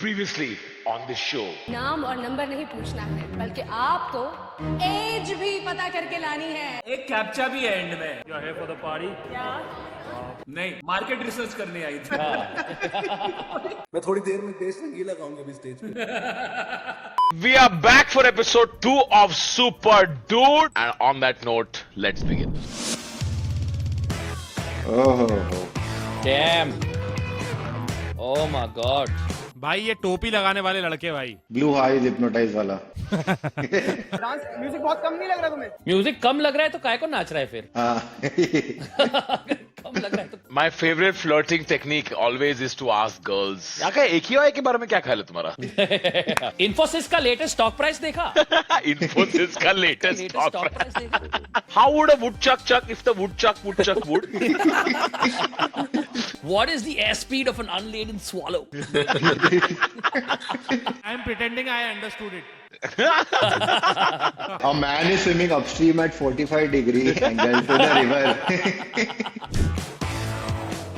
Previously on the show. नाम और number नहीं पूछना है, बल्कि आपको एज भी पता करके लानी है। एक कैप्चा भी है एंड में। You are here for the party? क्या? नहीं, मार्केट रिसर्च करने आई थी। मैं थोड़ी देर में बेस रंगीला गाऊंगा अभी स्टेज पे। We are back for episode 2 of Super Dude. And on that note, let's begin. Damn. Oh my god. भाई ये टोपी लगाने वाले लड़के भाई। ब्लू आईज हिप्नोटाइज वाला। म्यूजिक बहुत कम नहीं लग रहा तुम्हें? म्यूजिक कम लग रहा है तो काय को नाच रहा है फिर? हाँ। कम लग रहा है तो My favorite flirting technique always is to ask girls. यहाँ का एक ही के बारे में क्या ख्याल है तुम्हारा? इन्फोसिस का लेटेस्ट स्टॉक प्राइस देखा? Infosys का latest Latest stock stock price. price देखा? How would a woodchuck chuck if the woodchuck would? What is the air speed of an unladen swallow? I am pretending I understood it. A man is swimming upstream at 45-degree angle to the river.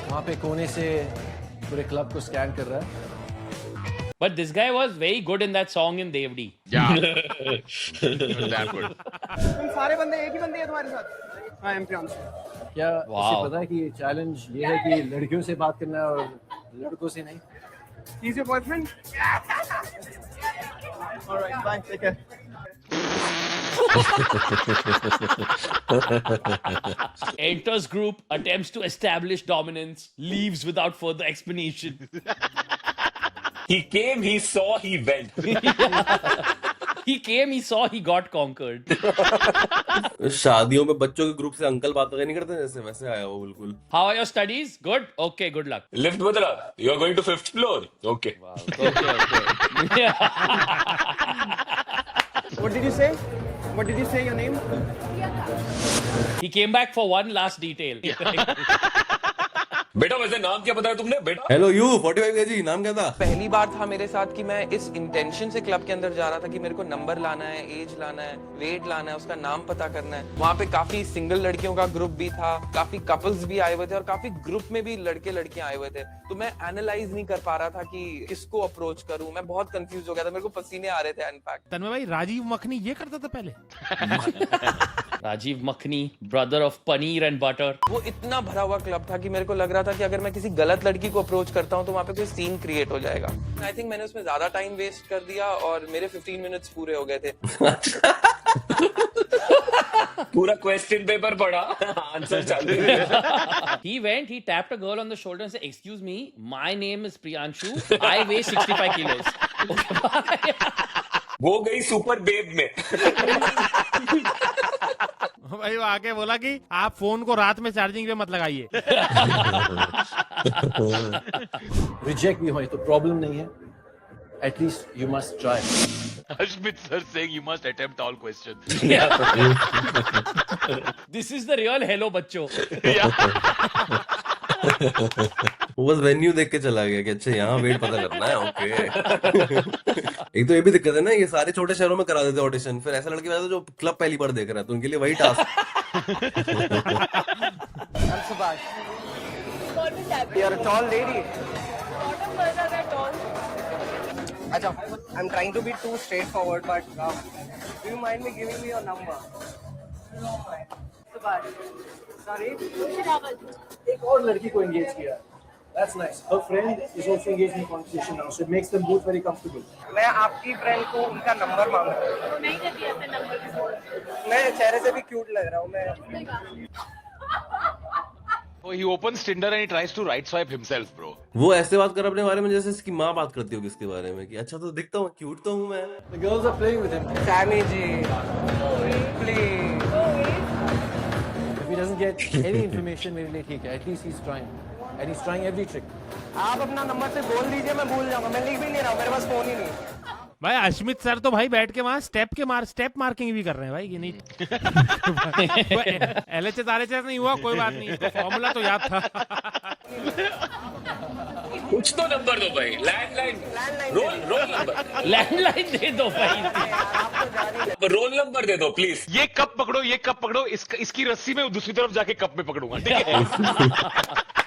वहाँ पे कोने से पूरे club को scan कर रहा है। But this guy was very good in that song in Devdi. Yeah. Damn good. तुम सारे बंदे एक ही बंदे हैं तुम्हारे साथ? हाँ, एम प्रियांशु। क्या Wow. उसे पता है कि चैलेंज ये है कि लड़कियों से बात करना है और लड़कों से नहीं? He's your boyfriend? Alright, bye. Take care. Enters group, attempts to establish dominance, leaves without further explanation. He came, he saw, he went. He came, he saw, he got conquered. शादियों में बच्चों के ग्रुप से uncle बात नहीं करते जैसे वैसे आया वो बिल्कुल। How are your studies? Good? Okay, good luck. Lift बदला। You are going to 5th floor. Okay. Okay. What did you say? What did you say your name? He came back for one last detail. बेटा वैसे नाम क्या बताया तुमने बेटा? Hello you 45 KG नाम क्या था? पहली बार था मेरे साथ कि मैं इस इंटेंशन से क्लब के अंदर जा रहा था कि मेरे को नंबर लाना है, एज लाना है, वेट लाना है, उसका नाम पता करना है। वहाँ पे काफी सिंगल लड़कियों का ग्रुप भी था, काफी कपल्स भी आए हुए थे और काफी ग्रुप में भी लड़के लड़कियां आए हुए थे। तो मैं एनालाइज नहीं कर पा रहा था कि किसको अप्रोच करूं। मैं बहुत कंफ्यूज हो गया था, मेरे को पसीने आ रहे थे इनफैक्ट। तन्मय भाई राजीव मखनी ये करता था पहले। Rajiv Makhni, brother of paneer and butter. वो इतना भरा हुआ क्लब था कि मेरे को लग रहा था कि अगर मैं किसी गलत लड़की को अप्रोच करता हूँ तो वहाँ पे कोई सीन क्रिएट हो जाएगा। आई थिंक मैंने उसमें ज्यादा टाइम वेस्ट कर दिया और मेरे 15 मिनट्स पूरे हो गए थे। पूरा क्वेश्चन पेपर पढ़ा, आंसर चालू। He went, he tapped a girl on the shoulder and said, "Excuse me, my name is Priyanshu. I weigh 65 kilos." Okay, bye. वो गई सुपर बेब में। भाई वो आके बोला कि आप फोन को रात में चार्जिंग पे मत लगाइए। रिजेक्ट भी हुई तो प्रॉब्लम नहीं है। At least you must try. Ashmit sir saying you must attempt all questions. This is the real hello बच्चों। वो बस वेन्यू देख के चला गया कि अच्छा यहाँ वेट पता करना है। ओके। एक तो ये भी दिक्कत है ना, ये सारे छोटे शहरों में करा देते ऑडिशन, फिर ऐसा लड़के जो क्लब पहली बार देख रहा है तो उनके लिए वही task. I'm Subhash. You're a tall lady. अच्छा, I'm trying to be too straightforward, but do you mind me giving me your number? Subhash. Sorry? एक और लड़की को एंगेज किया। That's nice. Her friend is also engaged in conversation now, so it makes them both very comfortable. मैं आपकी friend को उनका number मांग रहा हूँ। मैं चेहरे से भी क्यूट लग रहा हूँ मैं। So he opens Tinder and he tries to right swipe himself, bro. वो ऐसे बात कर अपने बारे में जैसे इसकी माँ बात करती हो किसके बारे में कि अच्छा तो दिखता हूँ, क्यूट तो हूँ मैं। The girls are playing with him. Sammy ji, please. If he doesn't get any information, मेरे लिए ठीक है। At least he's trying, and he's trying every trick. आप अपना नंबर से बोल दीजिए, मैं भूल जाऊंगा। मैं लिख भी नहीं रहा हूँ, मेरे पास फोन ही नहीं। भाई अश्मित सर तो भाई बैठ के वहाँ स्टेप मार्किंग भी कर रहे हैं भाई कि नहीं। LHS RHS नहीं हुआ कोई बात नहीं, तो फॉर्मूला तो याद था। कुछ तो नंबर दो भाई। Landline, roll number. लैंडलाइन दे दो भाई। रोल नंबर दे दो प्लीज। ये कप पकड़ो, इसकी रस्सी में दूसरी तरफ जाके कप में पकड़ूंगा, ठीक है?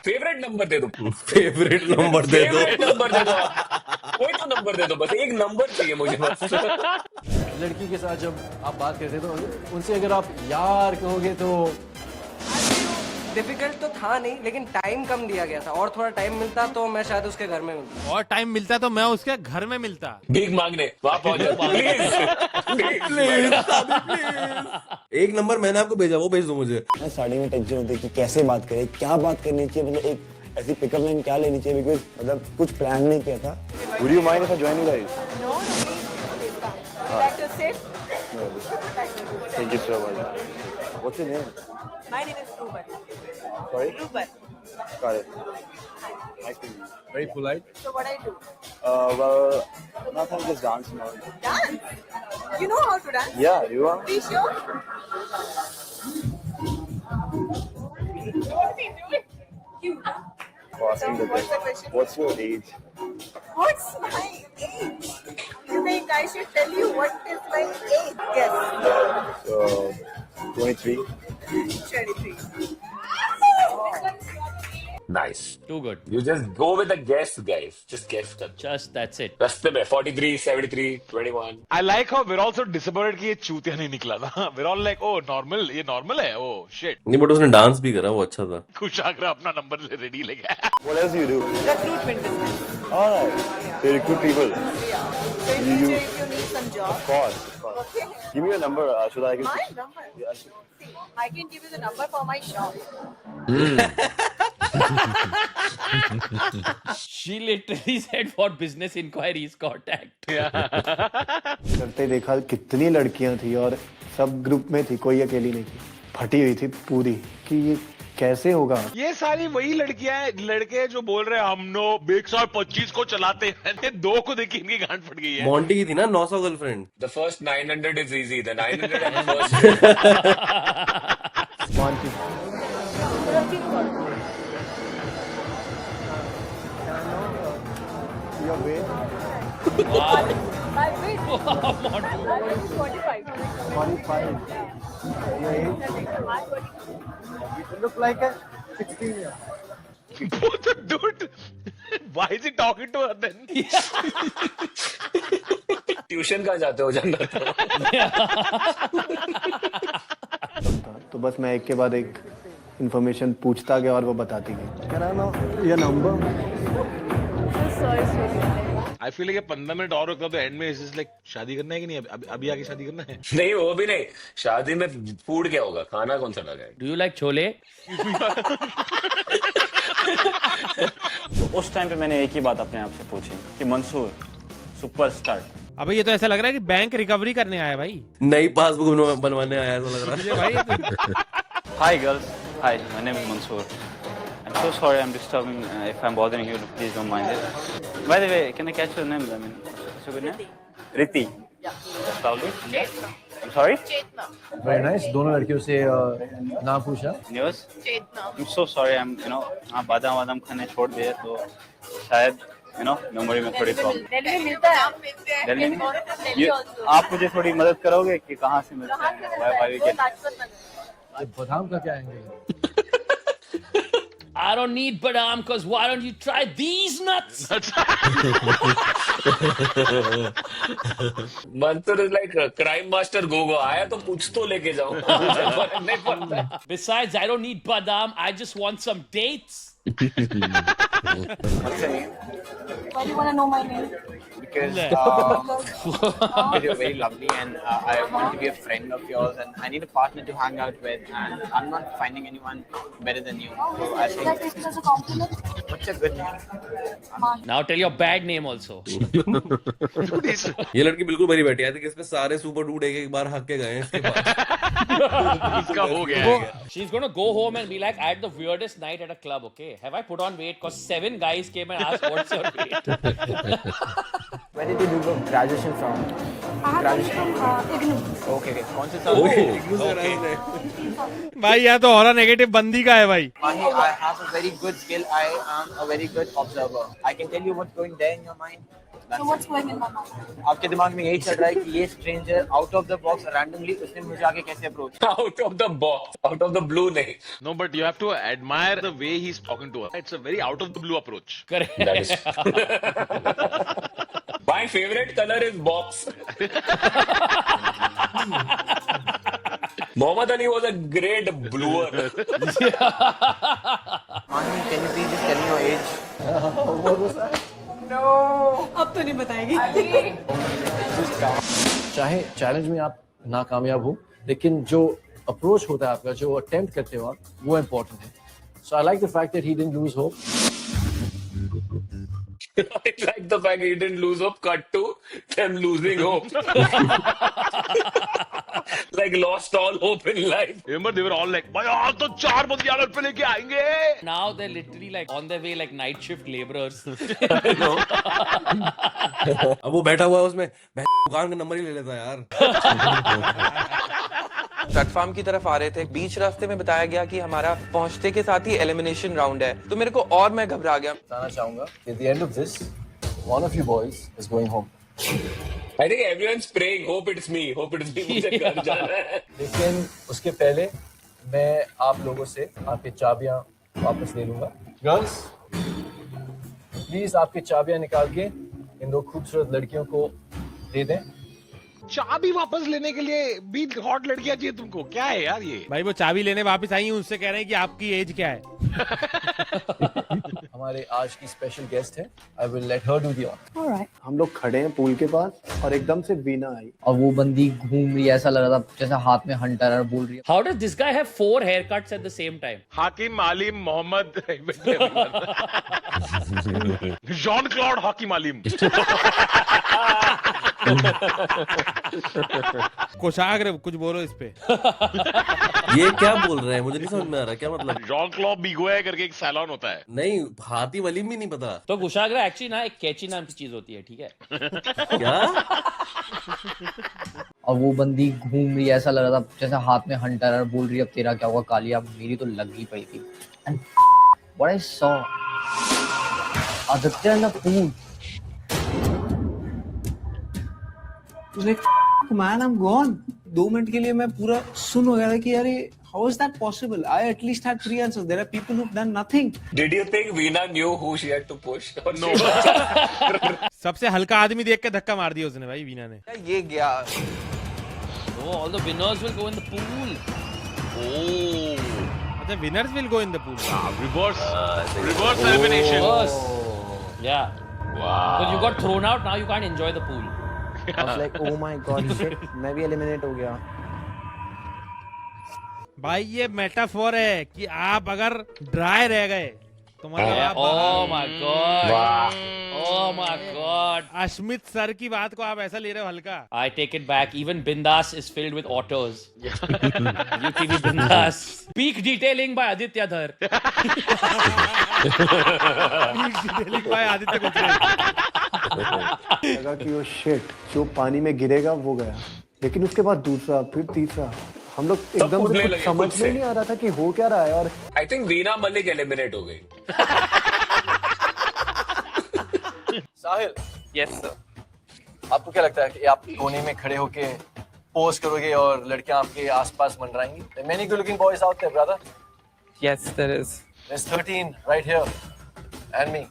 फेवरेट नंबर दे दो, फेवरेट नंबर दे दो। फेवरेट नंबर दे दो आप। कोई तो नंबर दे दो, बस एक नंबर चाहिए मुझे बस। लड़की के साथ जब आप बात करते हो तो उनसे अगर आप यार कहोगे तो डिफिकल्ट तो था नहीं, लेकिन टाइम कम दिया गया था, और थोड़ा टाइम मिलता तो मैं शायद उसके घर में मिलता। और टाइम मिलता तो मैं उसके घर में मिलता। भीख मांगने वहां पहुंच जाओ प्लीज। एक नंबर मैंने आपको भेजा, वो भेज दो मुझे। स्टार्टिंग में टेंशन होती है कि कैसे बात करें, क्या बात करनी चाहिए, मतलब एक ऐसी पिकअप लाइन क्या लेनी चाहिए, बिकॉज मतलब कुछ प्लान नहीं किया था। Would you mind if I join you guys? No, like to sit. Thank you so much. What's your name? My name is Ruben. Sorry? Ruben. Got it. Nice to meet you. Very polite. So what I do? Well, nothing, just dance now. Dance. You know how to dance? Yeah, you are? Be sure. Cute. Asking the What's the question? What's your age? What's my age? You think I should tell you what is my age? Guess. 23. 23. Nice, Too good. You just go with the guess guys, just guess कर। Just that's it. रास्ते में 43, 73, 21। I like how we're also disappointed कि ये चूतिया नहीं निकला था। We're all like, oh normal, ये normal है, oh shit। नहीं बट उसने डांस भी करा, वो अच्छा था। खुश आगरा अपना नंबर रेडी ले गया। What else do you do? Recruitment business. All right. So you recruit people. Yeah. So in future, if you need some job. Of course. Okay. Give me your number, so that I can. My number. Yeah. See, I can give you the number for my shop. She literally said for business inquiries contact. करते देखा कितनी लड़कियां थी और सब group में थी, कोई अकेली नहीं थी, फटी हुई थी पूरी कि ये कैसे होगा। ये सारी वही लड़कियां हैं, लड़के जो बोल रहे हैं हम नो 125 को चलाते हैं। ये दो को देखी इनकी गांड फट गई है। मॉन्टी की थी ना 900 girlfriend. The first 900 is easy, the 900 and the first। Monty. Your weight? Wow. My weight. Monty. My weight is 45. 45. Your age? I'm 45. You look like a 16-year-old. Dude, why is he talking to her then? Tuition कहाँ जाते हो जानना तो। तो बस मैं एक के बाद एक इंफॉर्मेशन पूछता गया और वो बताती गई। क्या नाम है? ये number? I feel like 15 minute और रुकता तो एंड में इज लाइक शादी करना है कि नहीं, अभी आके शादी करना है। नहीं वो भी नहीं, शादी में फूड क्या होगा, खाना कौन सा लगा है। Do you like chole? उस टाइम पे मैंने एक ही बात अपने आप से पूछी कि मंसूर सुपरस्टार। अबे ये तो ऐसा लग रहा है कि बैंक रिकवरी करने आया भाई। नई पासबुक बनवाने आया ऐसा लग रहा है। भाई Hi girls. Hi, my name is Mansoor. I'm so sorry I'm disturbing if I'm bothering you. Please don't mind it. By the way, can I catch your name? I mean, what's your good name? Riti. Yeah. That's lovely. I'm sorry? Chetna. Very nice. दोनों लड़कियों से नाम पूछा। Yours? Chetna. I'm so sorry. I'm आप बादाम खाने छोड़ दिए तो शायद मेमोरी में थोड़ी प्रॉब्लम। दिल्ली में मिलता है। दिल्ली में? आप मुझे थोड़ी मदद करोगे कि कहाँ से मिलते हैं? Why we get? बादाम का क्या एंगल है? I don't need badam because why don't you try these nuts? Mansoor is like crime master Gogo, आया तो कुछ तो लेके जाओ। नहीं पड़ता। Besides, I don't need badam. I just want some dates. What's your name? Why do you want to know my name? Because you're very lovely and I want to be a friend of yours and I need a partner to hang out with and I'm not finding anyone better than you. So I That think, is as a compliment. what's your good name? Now tell your bad name also. ये लड़की बिल्कुल भरी बैठी है कि इसमें सारे super dude एक बार हक के गए हैं इसके पास। इसका हो गया है। She's gonna go home and be like, I had the weirdest night at a club, okay? Have I put on weight? Because 7 guys came and asked, what's your weight? Where did you do graduation from? I have come from IGNU. Okay, कौन से साल? भाई यहाँ तो horror negative बंदी का है भाई। Mahi, I have a very good skill. I am a very good observer. I can tell you what's going there in your mind. आपके दिमाग में यही चल रहा है कि ये stranger out of the box randomly उसने मुझे आगे कैसे approach Out of the box, out of the blue नहीं. No, but you have to admire the way he's talking to her. It's a very out of the blue approach. Correct. That is. My favorite color is box. Mohammad Ali was a great bluer. Mani, can you please just tell me your age? अब तो नहीं बताएगी चाहे challenge में आप नाकामयाब हो, लेकिन जो अप्रोच होता है आपका, जो अटेम्प्ट करते हो आप, वो इम्पोर्टेंट है. So I like the fact that he didn't lose hope. I like the fact he didn't lose hope. Cut to them losing hope. Like lost all hope in life. Remember, they were all like, "भाई आज तो 4 बंदे आलर पे लेके आएंगे." Now they're literally like on their way like night shift laborers. अब वो बैठा हुआ है उसमें, दुकान का नंबर ही ले लेता है यार. प्लेटफॉर्म की तरफ आ रहे थे, बीच रास्ते में बताया गया कि हमारा पहुंचते के साथ ही एलिमिनेशन राउंड है, तो मेरे को और मैं घबरा गया. बताना चाहूंगा कि at the end of this one of you boys is going home. I think everyone's praying. Hope it's me. Hope it's me. मुझे घर जाना है. लेकिन उसके पहले मैं आप लोगों से आपकी चाबियां वापस ले लूंगा. गर्ल्स प्लीज आपकी चाबियां निकाल के इन दो खूबसूरत लड़कियों को दे दें. चाबी वापस लेने के लिए भी हॉट लड़कियां चाहिए तुमको? क्या है यार ये? भाई वो चाबी लेने वापस आई हैं, उनसे कह रहे हैं कि आपकी एज क्या है. हमारे आज की स्पेशल गेस्ट है. I will let her do the honour. Alright हम लोग खड़े हैं पूल के पास और एकदम से वीना आई. और वो बंदी घूम रही है, ऐसा लग रहा था जैसे हाथ में हंटर और बोल रही है. How does this guy have 4 haircuts at the same time? हाकिम, आलिम, मोहम्मद, जॉन क्लॉड हाकिम आलिम. कोशाग्र कुछ बोलो इस पे. ये क्या बोल रहे हैं, मुझे नहीं समझ में आ रहा क्या मतलब. जॉन क्लॉड बिगोया करके एक सैलून होता है. नहीं, हाथी वलीम भी नहीं पता तो कुशाग्र एक्चुअली ना एक कैची नाम की चीज होती है, ठीक है? क्या. और वो बंदी घूम रही है, ऐसा लग रहा था जैसे हाथ में हंटर और बोल रही है अब तेरा क्या होगा कालिया. मेरी तो लग ही पड़ी थी. And what I saw Aditya in the pool. Man I am gone. 2 minute के लिए मैं पूरा सुन हो गया था कि यार ये how is that possible. I at least had 3 answers. There are people who have done nothing. Did you think Veena knew who she had to push? Or No. सबसे हल्का आदमी देख के धक्का मार दिया उसने भाई वीना ने. ये गया. Oh, all the winners will go in the pool. Oh, अच्छा, winners will go in the pool. reverse elimination. First. Yeah. Because you got thrown out, now you can't enjoy the pool. I was like, oh my god, shit, मैं भी eliminate हो गया. भाई ये metaphor है कि आप अगर ड्राई रह गए तो मतलब आप Oh my god. Oh my god. Ashmit sir की बात को आप ऐसा ले रहे हो हल्का. I take it back. Even Bindas is filled with otters. UTV Bindas. Peak detailing by Aditya Dhar. भाई आदित्य को लगा कि वो शिट जो पानी में गिरेगा वो गया. लेकिन उसके बाद दूसरा, फिर तीसरा. हम लोग एकदम कूदने से कुछ लगे समझ खुद से. में नहीं आ रहा था कि हो क्या रहा है. और I think Veena Malik eliminate हो गई. साहिल, यस सर. आपको क्या लगता है कि आप कोने में खड़े होके पोज करोगे और लड़कियां आपके आसपास मंडराएंगी? There are many good looking boys out there, brother. Yes there is. There's 13 right here and me.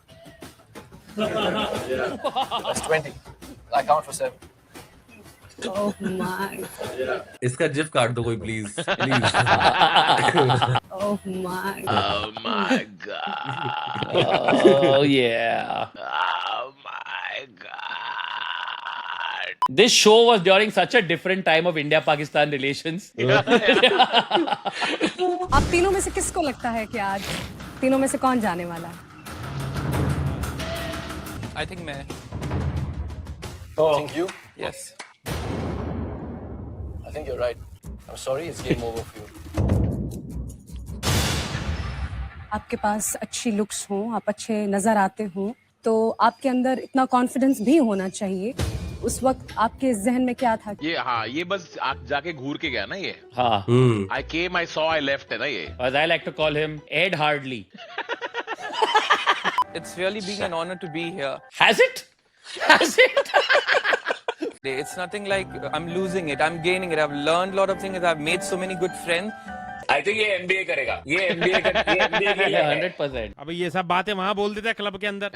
That's 20. I count for 7. Oh my इसका जिफ काट दो कोई please. Please. Oh my Oh my god. Oh yeah. Oh my god. This show was during such a different time of India-Pakistan relations. आप तीनों में से किसको लगता है कि आज तीनों में से कौन जाने वाला है? आई थिंक मैं. Think you? Yes. I think you're right. I'm sorry, it's game over for you. आपके पास अच्छी लुक्स हो, आप अच्छे नजर आते हो, तो आपके अंदर इतना कॉन्फिडेंस भी होना चाहिए. उस वक्त आपके जहन में क्या था? ये हाँ, ये बस आप जाके घूर के गया ना ये. हाँ. I came, I saw, I left है ना ये. As I like to call him, Ed Hardley. It's really been an honor to be here. Has it? Has it? It's nothing like I'm losing it. I'm gaining it. I've learned a lot of things. I've made so many good friends. I think ये MBA करेगा, ये MBA के लिए है। 100%. अब ये सब बातें वहां बोल देता है क्लब के अंदर।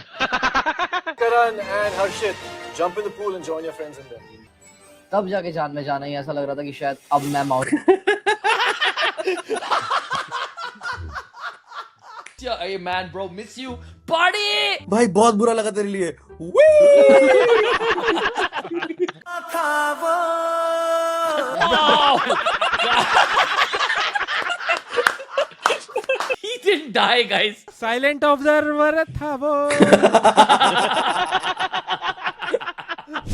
Karan and Harshit, jump in the pool and join your friends in there. तब जाके जान में जाना ही ऐसा लग रहा था कि शायद अब मैं mount Hey man, bro, miss you. Party! भाई बहुत बुरा लगा तेरे लिए। Wow! He didn't die, guys. Silent observer था वो।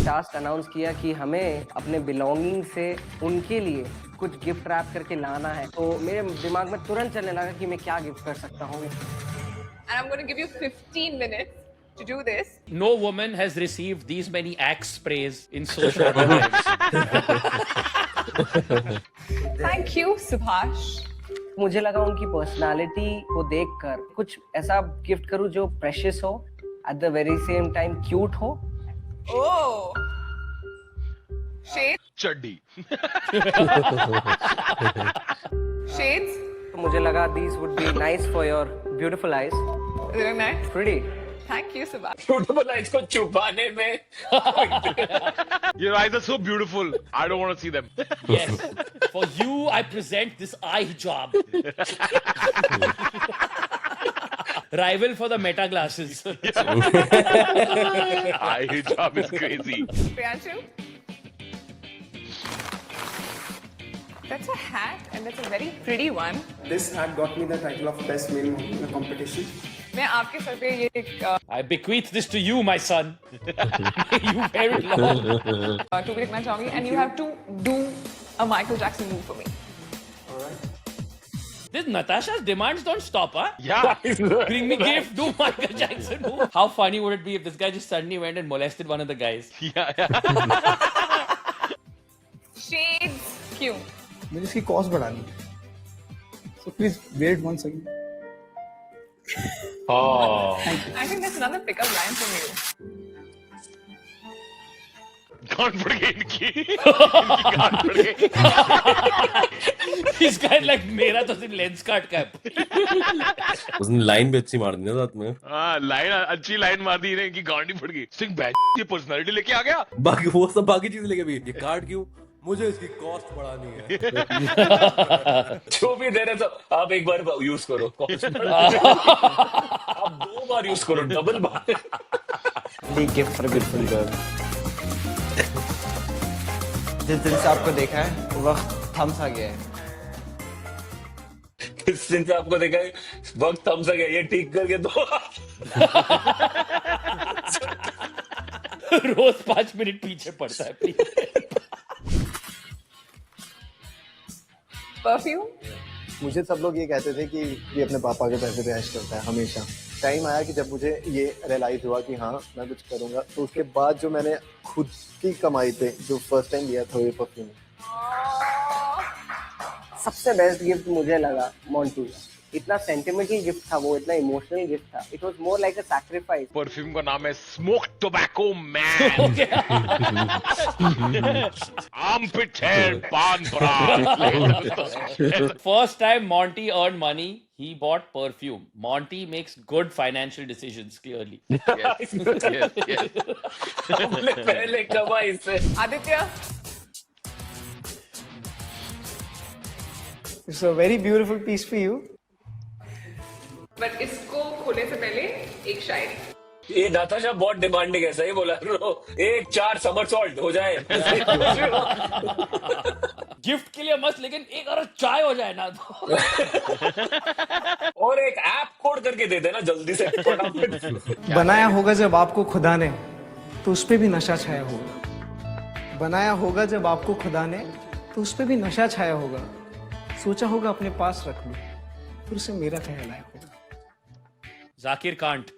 टास्क अनाउंस किया कि हमें अपने बिलोंगिंग से उनके लिए कुछ गिफ्ट रैप करके लाना है, तो मेरे दिमाग में तुरंत चलने लगा कि मैं क्या गिफ्ट कर सकता हूँ। And I'm going to give you 15 minutes to do this. No woman has received these many axe sprays in so short a time. Thank you, Subhash. मुझे लगा उनकी पर्सनालिटी को देखकर कुछ ऐसा गिफ्ट करूँ जो प्रेशियस हो, at the very same time cute हो। Oh. Shades? चड्डी। Shades? तो मुझे लगा these would be nice for your beautiful eyes. Very nice. Pretty. Thank you, Subhash. Beautiful eyes को छुपाने में। Your eyes are so beautiful. I don't want to see them. Yes. For you, I present this eye hijab. Rival for the meta glasses. Eye hijab is crazy. Priyanshu? That's a hat and that's a very pretty one. This hat got me the title of best male model in the competition. मैं आपके sir पे ये I bequeath this to you, my son. You very long. टोपी रखना चाहूंगी and you have to do a Michael Jackson move for me. This Natasha's demands don't stop, huh? Yeah. Bring me gift, do Michael Jackson move. How funny would it be if this guy just suddenly went and molested one of the guys? Yeah. Shades क्यों? मुझे इसकी cost बढ़ानी है, so please wait 1 second. Oh. I think that's another pickup line from you. गांड पड़ गई इनकी गांड पड़ गई। This guy like मेरा तो सिर्फ लेंस कार्ड का है। उसने लाइन भी अच्छी मार दी ना साथ में। हाँ लाइन अच्छी लाइन मार दी इन्हें, इनकी गांड ही फट गई। सिंह बैच ये पर्सनालिटी लेके आ गया। बाकी वो सब बाकी चीजें लेके भी, ये कार्ड क्यों, मुझे इसकी कॉस्ट बढ़ानी है। जो भी दे रहे तो आप एक बार यूज करो, आप 2 बार यूज करो, double bar. Gift for beautiful girl. जिस दिन से आपको देखा है वक्त थम सा गया है। इस दिन से आपको देखा है वक्त थम सा गया, ये ठीक करके दो। रोज 5 मिनट पीछे पड़ता है। Perfume? मुझे सब लोग ये कहते थे कि ये अपने पापा के पैसे पे ऐश करता है हमेशा। टाइम आया कि जब मुझे ये रियलाइज हुआ कि हाँ मैं कुछ करूँगा, तो उसके बाद जो मैंने खुद की कमाई पे जो फर्स्ट टाइम लिया था ये परफ्यूम। सबसे बेस्ट गिफ्ट मुझे लगा मोंटू का। इतना सेंटिमेंटल गिफ्ट था वो, इतना इमोशनल गिफ्ट था। It was more like a sacrifice. Perfume का नाम है smoke tobacco man. Armpit hair Pan Parag. First time Monty earned money, he bought perfume. Monty makes good financial decisions, clearly. Yes. हमने पहले कमाई से। Aditya? It's a very beautiful piece for you. But इसको खोलने से पहले एक शायरी। ये नाताशा बहुत डिमांडिंग है, सही बोला। 1-4 समरसॉल्ट हो जाए। गिफ्ट के लिए मस्त, लेकिन एक और चाय हो जाए ना तो। और एक ऐप कोड करके दे देना जल्दी से। बनाया होगा जब आपको खुदा ने तो उस पे भी नशा छाया होगा। बनाया होगा जब आपको खुदा ने तो उस पे भी नशा छाया होगा। सोचा होगा अपने पास रख लूं, फिर उसे मेरा कहलाया होगा। जाकिर कांट।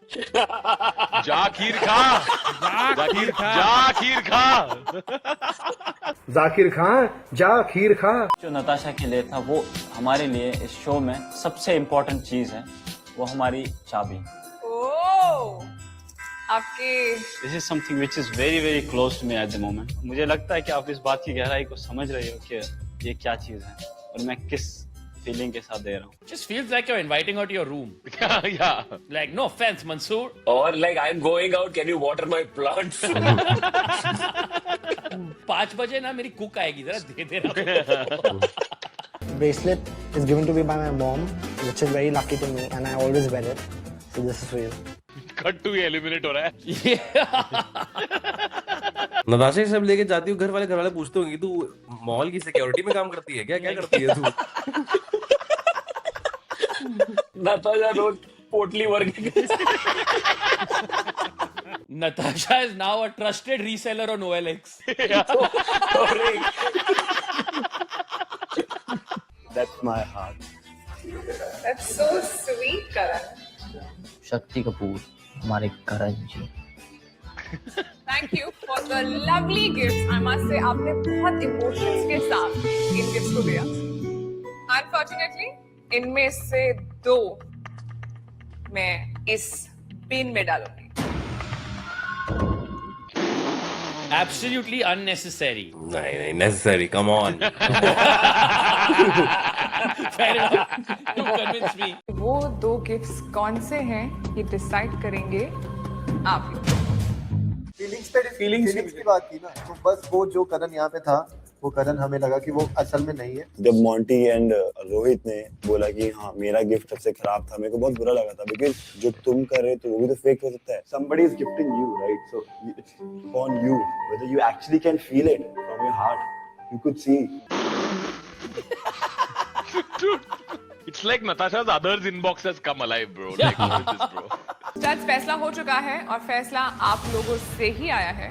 जाकिर खा। जाकिर खा। जाकिर खा। जाकिर खां जा खीर खा। जो नताशा के लिए था वो हमारे लिए इस शो में सबसे इम्पोर्टेंट चीज है, वो हमारी चाबी। Oh! आपके This is something which is very very close to me at the moment. मुझे लगता है कि आप इस बात की गहराई को समझ रहे हो कि ये क्या चीज है और मैं किस फीलिंग के साथ दे रहा हूँ. Just feels like you're inviting her to your room. Yeah. Like, no offense, Mansoor. Or like, I'm going out, can you water my plants? 5 बजे ना मेरी कुक आएगी, जरा दे देना. Bracelet is given to me by my mom, which is very lucky to me, and I always wear it. So this is for you. Cut to eliminate हो रहा है. नताशा ये सब लेके जाती हूँ, घर वाले पूछते होंगे तू मॉल की सिक्योरिटी में काम करती है क्या करती है तू? Natasha रोज पोटली working. Natasha is now a trusted reseller on OLX. That's my heart. That's so sweet, Karan. Shakti Kapoor, हमारे करण जी. Thank you for the lovely gifts. I must say, आपने बहुत emotions के साथ इन gifts को दिया. Unfortunately, इनमें से 2 मैं इस bin में डालूंगी. Absolutely unnecessary. नहीं necessary, come on. Fair enough. You convince me. वो 2 gifts कौन से हैं ये डिसाइड करेंगे आप लोग. फीलिंग्स की बात की ना, तो बस वो जो करण यहाँ पे था, वो करण हमें लगा कि वो असल में नहीं है. जब मोंटी एंड रोहित ने बोला कि हाँ मेरा गिफ्ट सबसे खराब था, मेरे को बहुत बुरा लगा था, बिकॉज जो तुम कर रहे हो तो वो भी तो फेक हो सकता है. somebody is gifting you, right? So it's on you whether you actually can feel it from your heart. You could see. Dude, it's like Natasha's others inbox has come alive, bro. Like, what is this, bro? जज फैसला हो चुका है और फैसला आप लोगों से ही आया है.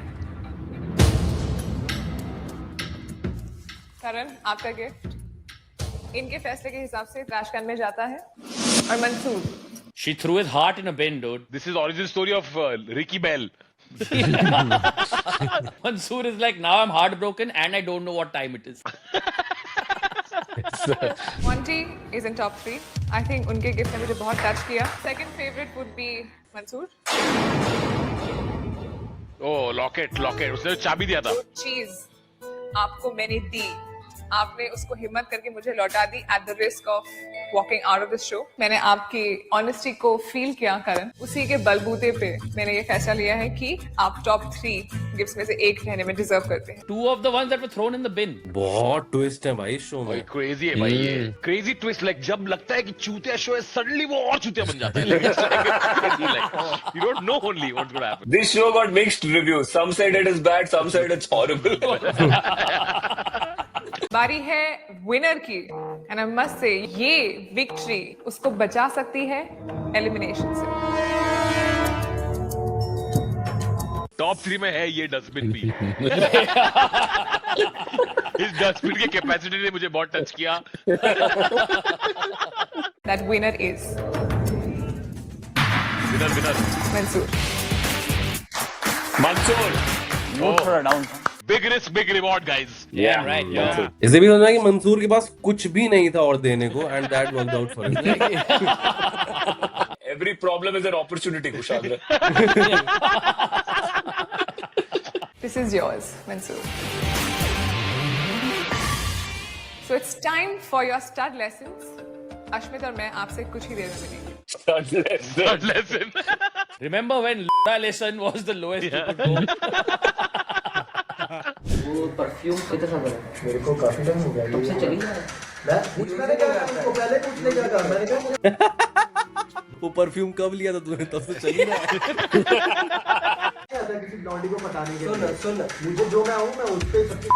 करण, आपका गिफ्ट इनके फैसले के हिसाब से ट्रैश कैन में जाता है. और Mansoor, She threw his heart in a bin, dude. This is origin story of Ricky Bell. Mansoor is like, now I'm heartbroken and I don't know what time it is. Monty is in top 3. I think उनके gift ने मुझे बहुत touch किया. Second favorite would be Mansoor. Oh, locket. उसने चाबी दिया था. जो चीज आपको मैंने दी, आपने उसको हिम्मत करके मुझे लौटा दी at the risk of walking out of the show. मैंने आपकी ऑनेस्टी को फील किया करण. उसी के बलबूते पे मैंने ये फैसला लिया है कि आप टॉप 3 गिफ्ट्स में से एक रहने में डिजर्व करते हैं. 2 of the ones that were thrown in the bin. बहुत ट्विस्ट है भाई शो में. क्रेजी है भाई ये. क्रेजी ट्विस्ट, लाइक जब लगता है कि चूतिया शो है, सडनली वो और चूतिया बन जाता है. Like, you don't know only what's going to happen. This show got mixed reviews. Some said it is bad, some said it's horrible. बारी है विनर की. एंड आई मस्ट से ये विक्ट्री उसको बचा सकती है एलिमिनेशन से. टॉप 3 में है ये डस्टबिन भी. इस डस्टबिन की कैपेसिटी ने मुझे बहुत टच किया. That winner is winner Mansoor. Mansoor. थोड़ा down. Big risk big reward guys. Yeah, right. Yeah. इसे भी समझना कि मंसूर के पास कुछ भी नहीं था और देने को, and that worked out for him. Every problem is an opportunity, Kushagra. This is yours, Mansoor. So it's time for your stud lessons. Ashmit और मैं आपसे कुछ ही देर में मिलेंगे. Third lesson. Remember when lesson was the lowest you could go? वो perfume कितने साल पहले? मेरे को काफी टाइम हो गया. कब से चली गया? मैंने क्या कहा उसको, पहले पूछने क्या कहा मैंने. वो परफ्यूम कब लिया था तूने? तब से चली रहा है. किसी ब्लॉन्डी को बताने के लिए. सुन मुझे जो मैं हूँ मैं उस पे सबकी.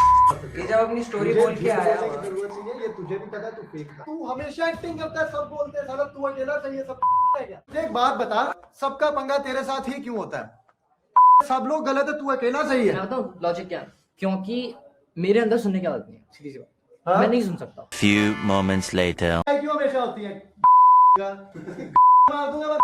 ये जब अपनी स्टोरी बोल के आया, जरूरत नहीं है. ये तुझे भी पता है तू फेक था. तू हमेशा एक्टिंग करता है, सब बोलते हैं साला तू अकेला चाहिए सब है क्या. एक बात बता, सबका पंगा तेरे साथ ही क्यों होता है? सब लोग गलत है, तू अकेला सही है. तो लॉजिक क्या है? क्योंकि मेरे अंदर सुनने की आदत नहीं है, सीधी सी बात. मैं नहीं सुन सकता. Few moments later. क्यों हमेशा होती है? मार दूंगा मैं.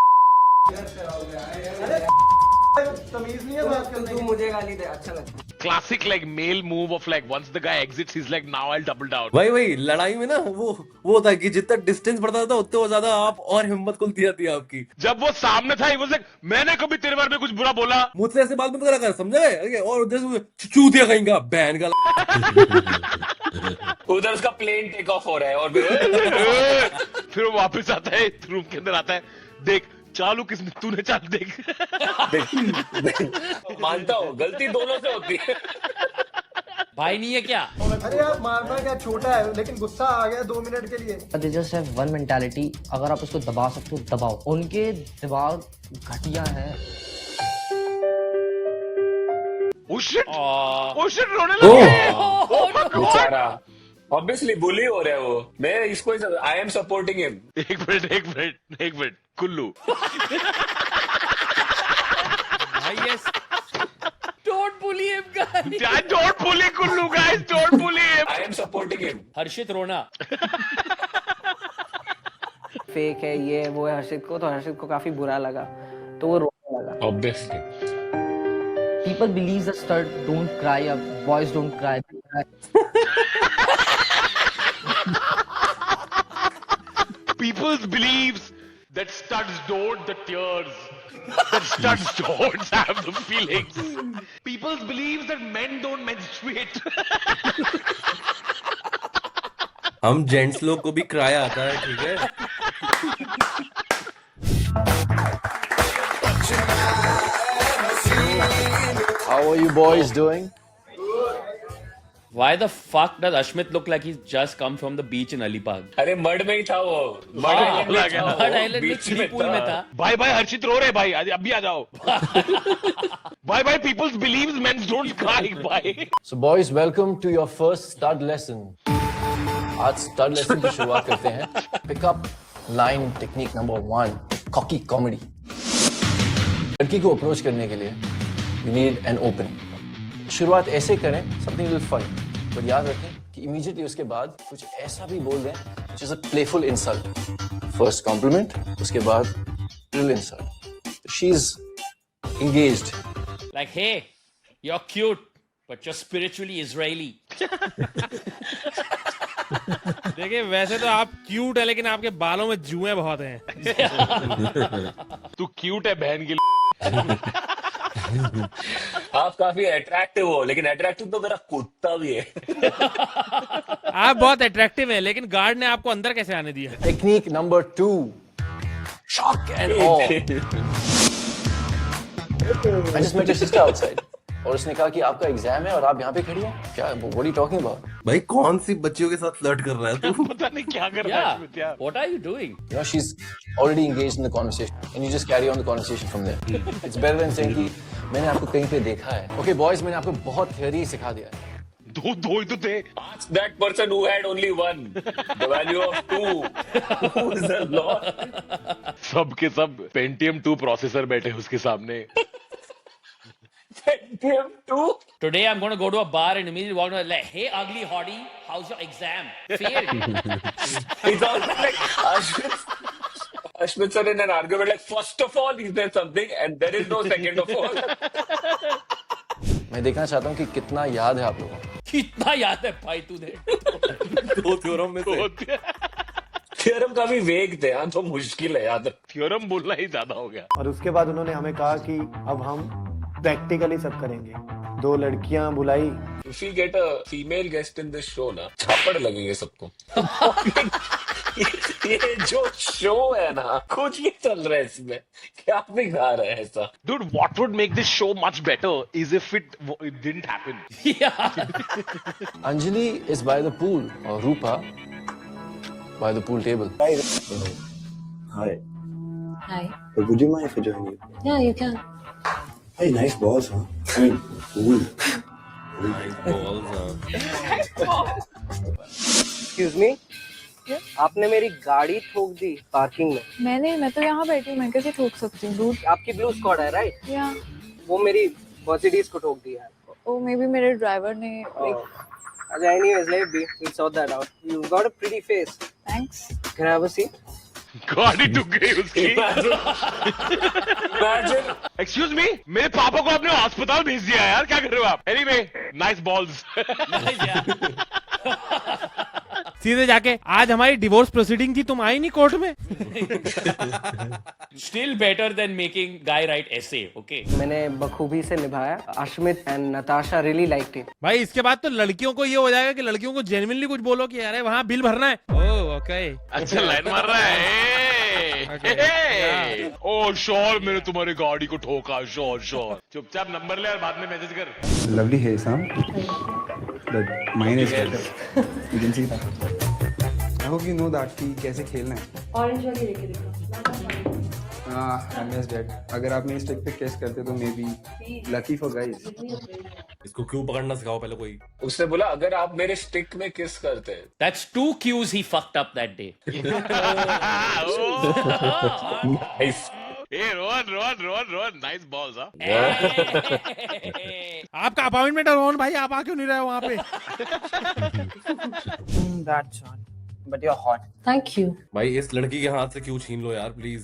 तमीज नहीं है बात करने तू मुझे गाली दे, अच्छा लगता है। Classic like male move of like once the guy exits, he's like now I'll double down. वही लड़ाई में ना वो होता है कि जितना डिस्टेंस बढ़ता था उतने वो ज्यादा आप और हिम्मत खुलती जाती है आपकी। जब वो सामने था, he was like, मैंने कभी तेरे बारे में कुछ बुरा बोला? मुझसे ऐसे बात मत करा कर, समझा गए? और उधर चूतिया कहीं का बैन का उधर उसका प्लेन टेक ऑफ हो रहा है और फिर वो वापस आता है रूम के अंदर, आता है, देख चालू किसने, तूने चाल देख। मानता हूँ गलती दोनों से होती है। भाई नहीं है क्या? अरे यार मारना क्या, छोटा है लेकिन गुस्सा आ गया 2 मिनट के लिए। They just have one mentality, अगर आप उसको दबा सकते हो दबाओ। उनके दिमाग घटिया है। Oh shit, रोने लगा। बेचारा ऑब्वियसली बुली हो रहा है वो। मैं इसको आई एम सपोर्टिंग हिम। एक मिनट कुल्लू। भाई yes, don't bully him guys, don't bully Kullu guys, don't bully him. I am supporting him. Harshit रोना। फेक है ये वो है हर्षित को, तो हर्षित को काफी बुरा लगा, तो वो रोने लगा। Obviously People believe that studs don't cry, boys don't cry. They cry. People believes that studs don't the tears, that studs don't have the feelings. People believes that men don't menstruate. हम gents लोग को भी cry आता है, ठीक है? How are you boys doing? Why the fuck does Ashmit look like he's just come from the beach in Alipag? अरे mud में ही था वो। मड आइलैंड में किसी पूल में था। भाई हर्षित रो रहे भाई, अभी आ जाओ। भाई people believes men don't cry भाई। So boys, welcome to your first stud lesson. आज stud lesson की शुरुआत करते हैं। Pick up line technique number 1, cocky comedy. लड़की को अप्रोच करने के लिए you need an opening. शुरुआत ऐसे करें, something little fun, पर याद रखें कि immediately उसके बाद कुछ ऐसा भी बोल दें which is a playful insult. First compliment, उसके बाद little insult. She's engaged. Like, hey, you're cute, but you're spiritually Israeli. देखिए वैसे तो आप क्यूट है, लेकिन आपके बालों में जुएं बहुत हैं। तू क्यूट है बहन की। आप काफी अट्रैक्टिव हो, लेकिन अट्रैक्टिव तो मेरा कुत्ता भी है। आप बहुत अट्रैक्टिव हैं, लेकिन गार्ड ने आपको अंदर कैसे आने दिया? Technique number 2, shock and awe. I just met your sister outside. और उसने कहा कि आपका एग्जाम है और आप यहाँ पे खड़ी हो। क्या? What are you talking about? भाई कौन सी बच्चियों के साथ फ्लर्ट कर रहा है तू? पता नहीं क्या कर रहा है Yeah, what are you doing? You know, she's already engaged in the conversation, and you just carry on the conversation from there. It's better than saying कि मैंने आपको कहीं पे देखा है। Okay, boys, मैंने आपको बहुत theory सिखा दिया है। दो ही तो थे। Ask that person who had only one. The value of two. Who is the Lord? सब के सब Pentium 2 प्रोसेसर बैठे उसके सामने। Pentium 2. Today I'm going to go to a bar and immediately walk in like, hey, ugly hottie, how's your exam? Failed. It's also like Ashmit sir in an argument like, first of all, is there something? And there is no second of all. मैं देखना चाहता हूँ कि कितना याद है आप लोगों को। कितना याद है भाई तूने? दो थ्योरम में से थ्योरम काफी वेग थे, हाँ, तो मुश्किल है याद। थ्योरम बोलना ही ज्यादा हो गया। और उसके बाद उन्होंने हमें कहा कि अब हम प्रैक्टिकली सब करेंगे। 2 लड़कियां बुलाई। If we get a female guest in this show ना, छापड़ लगेंगे सबको। ये जो शो है ना, कुछ नहीं चल रहा है इसमें। क्या बिगाड़ रहा है ऐसा? Dude, what would make this show much better is if it didn't happen. Yeah. Anjali is by the pool, or Rupa by the pool table. Hi. Hi. Would you mind if I join you? Yeah, you can. Hey, nice balls, huh? I mean, cool. Excuse me? आपने मेरी गाड़ी ठोक दी parking में। मैं तो यहाँ बैठी हूँ, मैं कैसे ठोक सकती हूँ? आपकी ब्लू स्क्वाड है, राइट? या वो मेरी मर्सिडीज को ठोक दिया है। ओ मे बी मेरे ड्राइवर ने। अच्छा, anyways, let it be. We'll sort that out. You've got a pretty face. Thanks. Can I have a seat? गाड़ी टूट गई उसकी। Imagine. एक्सक्यूज मी, मेरे पापा को आपने अस्पताल भेज दिया यार, क्या कर रहे हो आप? Anyway, nice balls. सीधे जाके आज हमारी डिवोर्स प्रोसीडिंग थी, तुम आई नहीं कोर्ट में। Still better than making guy write essay, okay? मैंने बखूबी से निभाया। Ashmit and Natasha really liked it. भाई इसके बाद तो लड़कियों को ये हो जाएगा कि लड़कियों को जेन्युइनली कुछ बोलो कि अरे वहाँ बिल भरना है। ओह ओके, अच्छा लाइन मार रहा है। ओ श्योर, मैंने तुम्हारी गाड़ी को ठोका, श्योर। चुपचाप नंबर ले और बाद में मैसेज कर। लवली है that mine is better, you can see that. I hope you know that कि कैसे खेलना है। ऑरेंज वाली लेके देखो। I miss that. अगर आप मेरी स्टिक पे किस करते तो may be lucky for guys. इसको क्यों पकड़ना सिखाओ पहले कोई। उसने बोला अगर आप मेरे स्टिक में किस करते हैं। That's 2 cues he fucked up that day. Nice. Hey, Rohan, nice balls, huh? आपका अपॉइंटमेंट है रोहन भाई, आप आ क्यों नहीं रहे हो वहाँ पे? That's hot, but you're hot. Thank you. भाई इस लड़की के हाथ से क्यों छीन लो यार प्लीज।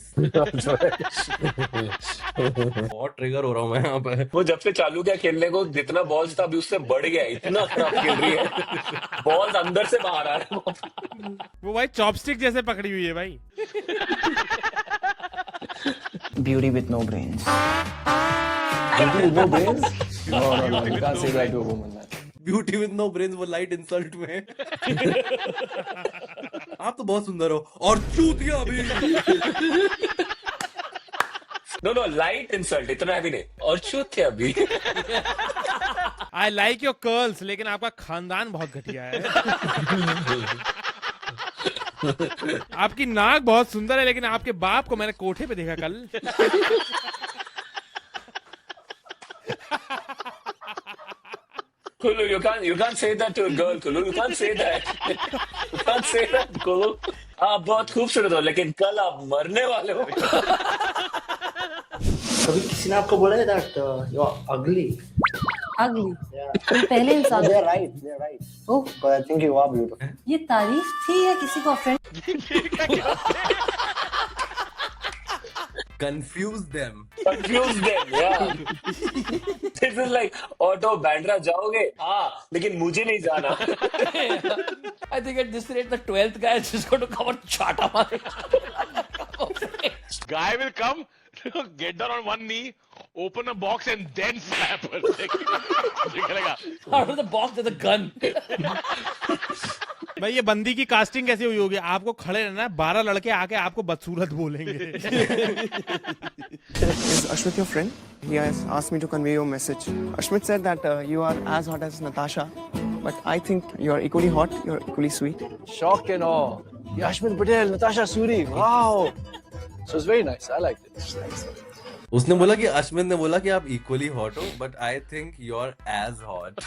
बहुत ट्रिगर हो रहा हूँ मैं यहाँ पे। वो जब से चालू किया खेलने को, जितना बॉल्स था अभी उससे बढ़ गया, इतना खराब खेल रही है। बॉल्स अंदर से बाहर आ रहे हैं। वो भाई चॉपस्टिक जैसे पकड़ी हुई है भाई। Beauty with no brains. Beauty with no brains? No, you can't say that to a woman, man. Beauty with no brains, वो लाइट इंसल्ट में। आप तो बहुत सुंदर हो और चूतिया भी। नो लाइट इंसल्ट, इतना भी नहीं, और चूतिया भी। आई लाइक योर कर्ल्स, लेकिन आपका खानदान बहुत घटिया है। आपकी नाक बहुत सुंदर है, लेकिन आपके बाप को मैंने कोठे पे देखा कल। Kulu, you can't say that to a girl, Kulu. You can't say that. You can't say that, Kulu. आप बहुत खूबसूरत हो, लेकिन कल आप मरने वाले हो। कभी किसी ने आपको बोला है that you're ugly? Ugly. तुम पहले इंसान। They're right. Oh, But I think you are beautiful. ये तारीफ थी या किसी को offend? Confuse them. Yeah. This is like, auto Bandra जाओगे? हाँ, लेकिन मुझे नहीं जाना। I think at this rate, the 12th guy is just going to come and chata Guy will come, get down on one knee, open a box and then slap her. निकलेगा। out of the box with a gun. भाई ये बंदी की casting कैसी हुई होगी? आपको खड़े रहना, 12 लड़के आके आपको बदसूरत बोलेंगे। Is Ashmit your friend? He has asked me to convey your message. Ashmit said that you are as hot as Natasha, but I think you are equally hot. You are equally sweet. Shock and awe. Ashmit Patel, Natasha Suri. Wow. So it's very nice. I liked it. It's nice. उसने बोला कि अश्विन ने बोला कि आप equally hot हो, but I think you are as hot.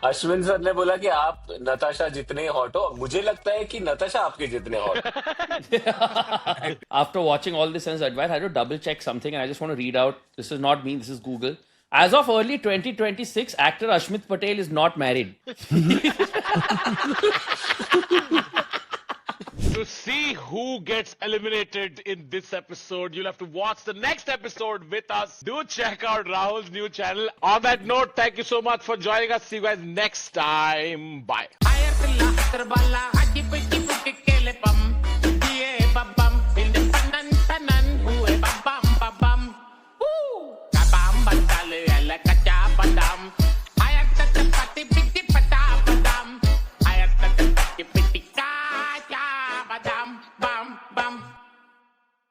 Ashwin sir ने बोला कि आप नताशा जितने हॉट हो, मुझे लगता है कि नताशा आपके जितने hot. After watching all this and advice, I had to double check something, and I just want to read out. This is not me. This is Google. As of early 2026, actor Ashmit Patel is not married. To see who gets eliminated in this episode, you'll have to watch the next episode with us. Do check out Rahul's new channel. On that note, thank you so much for joining us. See you guys next time. Bye.